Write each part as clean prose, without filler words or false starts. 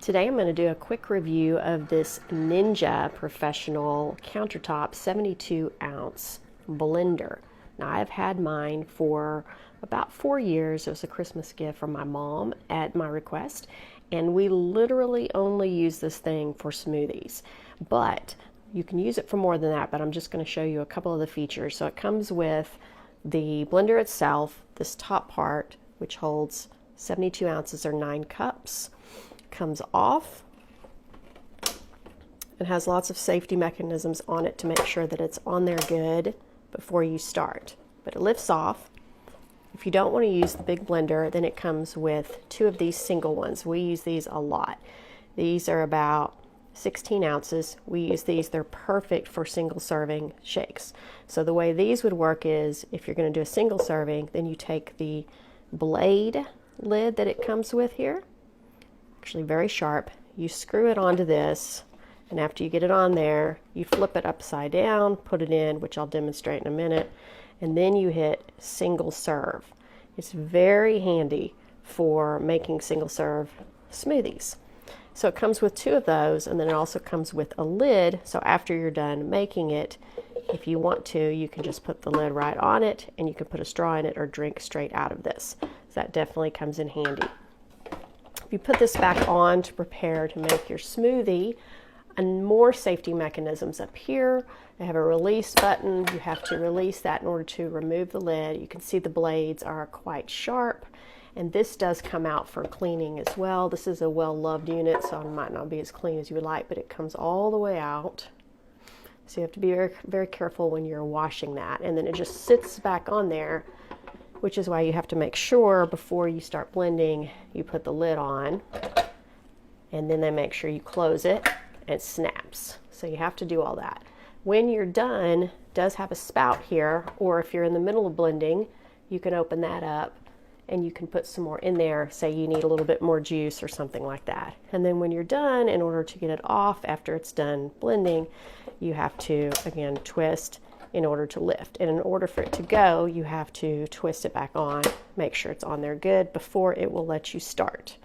Today I'm going to do a quick review of this Ninja Professional Countertop 72 ounce blender. Now I've had mine for about 4 years. It was a Christmas gift from my mom at my request, and we literally only use this thing for smoothies. But you can use it for more than that, but I'm just going to show you a couple of the features. So it comes with the blender itself, this top part, which holds 72 ounces or 9 cups. Comes off and has lots of safety mechanisms on it to make sure that it's on there good before you start. But it lifts off. If you don't want to use the big blender, then it comes with 2 of these single ones. We use these a lot. These are about 16 ounces. We use these. They're perfect for single serving shakes. So the way these would work is if you're going to do a single serving, then you take the blade lid that it comes with here, actually very sharp, you screw it onto this, and after you get it on there, you flip it upside down, put it in, which I'll demonstrate in a minute, and then you hit single serve. It's very handy for making single serve smoothies. So it comes with 2 of those, and then it also comes with a lid, so after you're done making it, if you want to, you can just put the lid right on it, and you can put a straw in it or drink straight out of this. So that definitely comes in handy. If you put this back on to prepare to make your smoothie, and more safety mechanisms up here. They have a release button. You have to release that in order to remove the lid. You can see the blades are quite sharp, and this does come out for cleaning as well. This is a well-loved unit, so it might not be as clean as you would like, but it comes all the way out. So you have to be very, very careful when you're washing that, and then it just sits back on there, which is why you have to make sure before you start blending you put the lid on, and then make sure you close it and it snaps. So you have to do all that. When you're done, it does have a spout here, or if you're in the middle of blending, you can open that up and you can put some more in there, say you need a little bit more juice or something like that. And then when you're done, in order to get it off after it's done blending, you have to again twist in order to lift. And in order for it to go, you have to twist it back on, make sure it's on there good before it will let you start.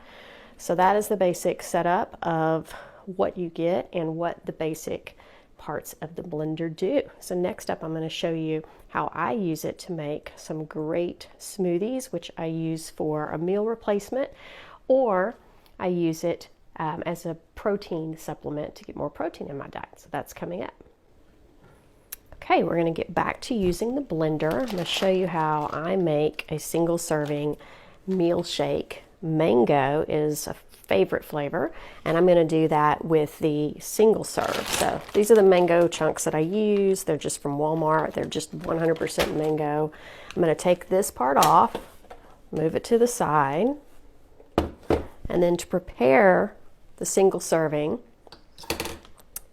So that is the basic setup of what you get and what the basic parts of the blender do. So next up, I'm going to show you how I use it to make some great smoothies, which I use for a meal replacement, or I use it as a protein supplement to get more protein in my diet. So that's coming up. Okay, we're going to get back to using the blender. I'm going to show you how I make a single serving meal shake. Mango is a favorite flavor, and I'm going to do that with the single serve. So these are the mango chunks that I use. They're just from Walmart. They're just 100% mango. I'm going to take this part off, move it to the side, and then to prepare the single serving,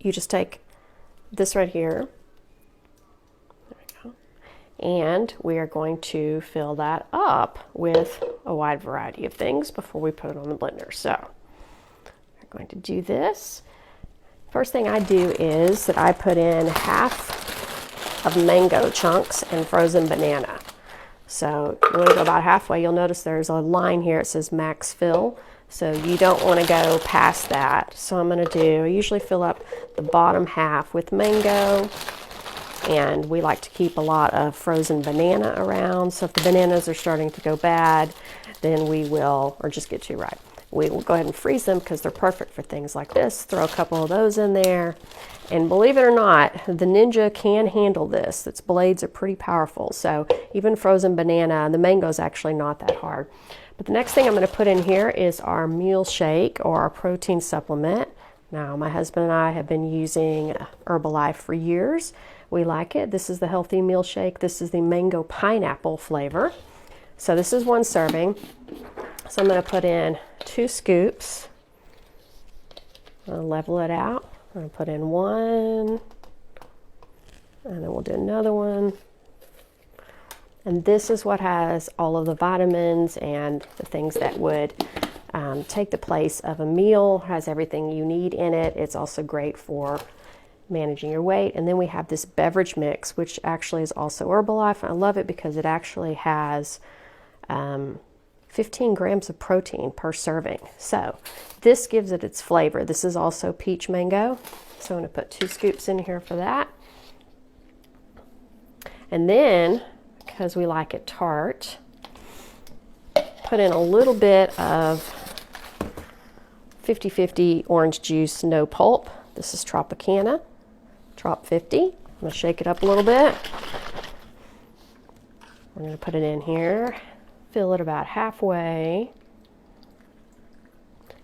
you just take this right here, and we are going to fill that up with a wide variety of things before we put it on the blender. So we're going to do this. First thing I do is that I put in half of mango chunks and frozen banana. So you want to go about halfway. You'll notice there's a line here. It says max fill. So you don't want to go past that. So I'm going to do, I usually fill up the bottom half with mango. And we like to keep a lot of frozen banana around. So if the bananas are starting to go bad, then we will, or just get too ripe, we will go ahead and freeze them because they're perfect for things like this. Throw a couple of those in there. And believe it or not, the Ninja can handle this. Its blades are pretty powerful. So even frozen banana, the mango is actually not that hard. But the next thing I'm going to put in here is our meal shake or our protein supplement. Now, my husband and I have been using Herbalife for years. We like it. This is the healthy meal shake. This is the mango pineapple flavor. So this is 1 serving. So I'm going to put in 2 scoops. I'm going to level it out. I'm going to put in 1, and then we'll do another one. And this is what has all of the vitamins and the things that would take the place of a meal. Has everything you need in it. It's also great for managing your weight. And then we have this beverage mix, which actually is also Herbalife. I love it because it actually has 15 grams of protein per serving. So this gives it its flavor. This is also peach mango. So I'm going to put 2 scoops in here for that. And then, because we like it tart, put in a little bit of 50/50 orange juice, no pulp. This is Tropicana, Trop 50. I'm going to shake it up a little bit. We're going to put it in here, fill it about halfway.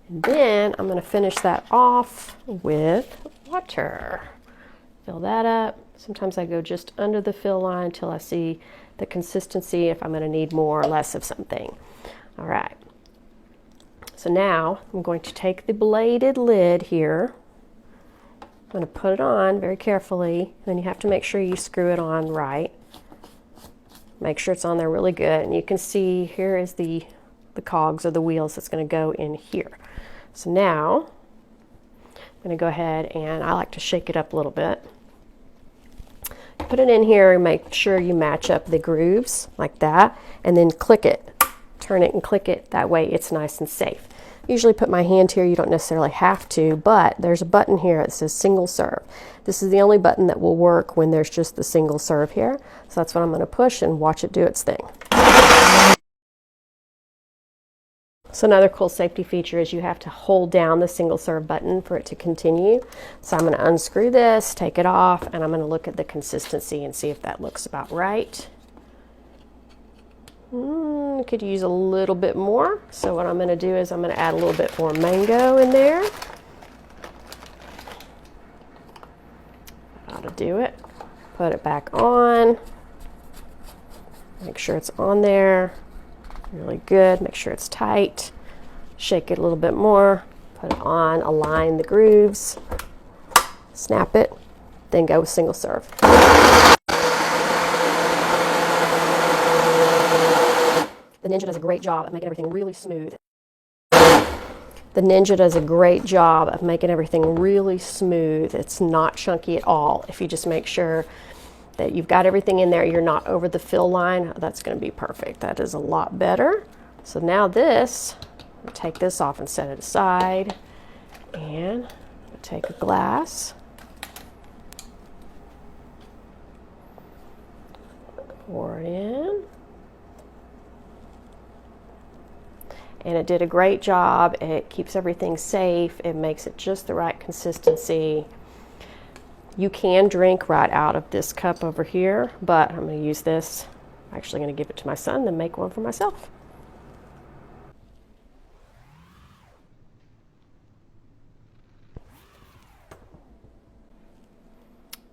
And then I'm going to finish that off with water. Fill that up. Sometimes I go just under the fill line until I see the consistency, if I'm going to need more or less of something. All right. So now I'm going to take the bladed lid here. I'm going to put it on very carefully. Then you have to make sure you screw it on right. Make sure it's on there really good. And you can see here is the cogs or the wheels that's going to go in here. So now I'm going to go ahead and I like to shake it up a little bit. Put it in here and make sure you match up the grooves like that, and then click it. Turn it and click it. That way it's nice and safe. Usually put my hand here. You don't necessarily have to, but there's a button here that says single serve. This is the only button that will work when there's just the single serve here. So that's what I'm going to push and watch it do its thing. So another cool safety feature is you have to hold down the single serve button for it to continue. So I'm going to unscrew this, take it off, and I'm going to look at the consistency and see if that looks about right. Could use a little bit more. So what I'm going to do is I'm going to add a little bit more mango in there. How to do it. Put it back on. Make sure it's on there. Really good. Make sure it's tight. Shake it a little bit more. Put it on. Align the grooves. Snap it. Then go with single serve. The Ninja does a great job of making everything really smooth. The Ninja does a great job of making everything really smooth. It's not chunky at all. If you just make sure that you've got everything in there, you're not over the fill line, that's going to be perfect. That is a lot better. So now this, I'll take this off and set it aside. And I'll take a glass. Pour it in. And it did a great job. It keeps everything safe. It makes it just the right consistency. You can drink right out of this cup over here, but I'm going to use this. I'm actually going to give it to my son and make one for myself.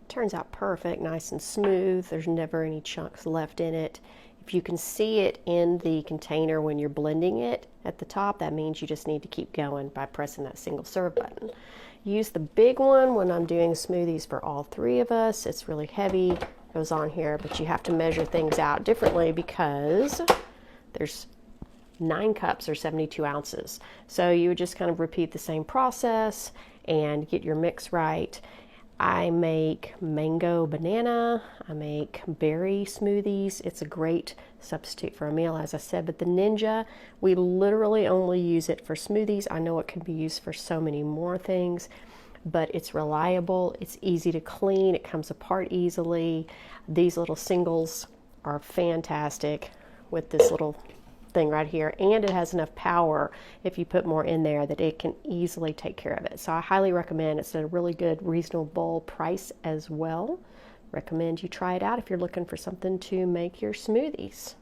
Turns out perfect, nice and smooth. There's never any chunks left in it. If you can see it in the container when you're blending it at the top, that means you just need to keep going by pressing that single serve button. Use the big one when I'm doing smoothies for all 3 of us. It's really heavy, goes on here, but you have to measure things out differently because there's 9 cups or 72 ounces. So you would just kind of repeat the same process and get your mix right. I make mango banana, I make berry smoothies. It's a great substitute for a meal, as I said, but the Ninja, we literally only use it for smoothies. I know it can be used for so many more things, but it's reliable, it's easy to clean, it comes apart easily. These little singles are fantastic with this little thing right here, and it has enough power if you put more in there that it can easily take care of it. So I highly recommend. It's a really good reasonable price as well. Recommend you try it out if you're looking for something to make your smoothies.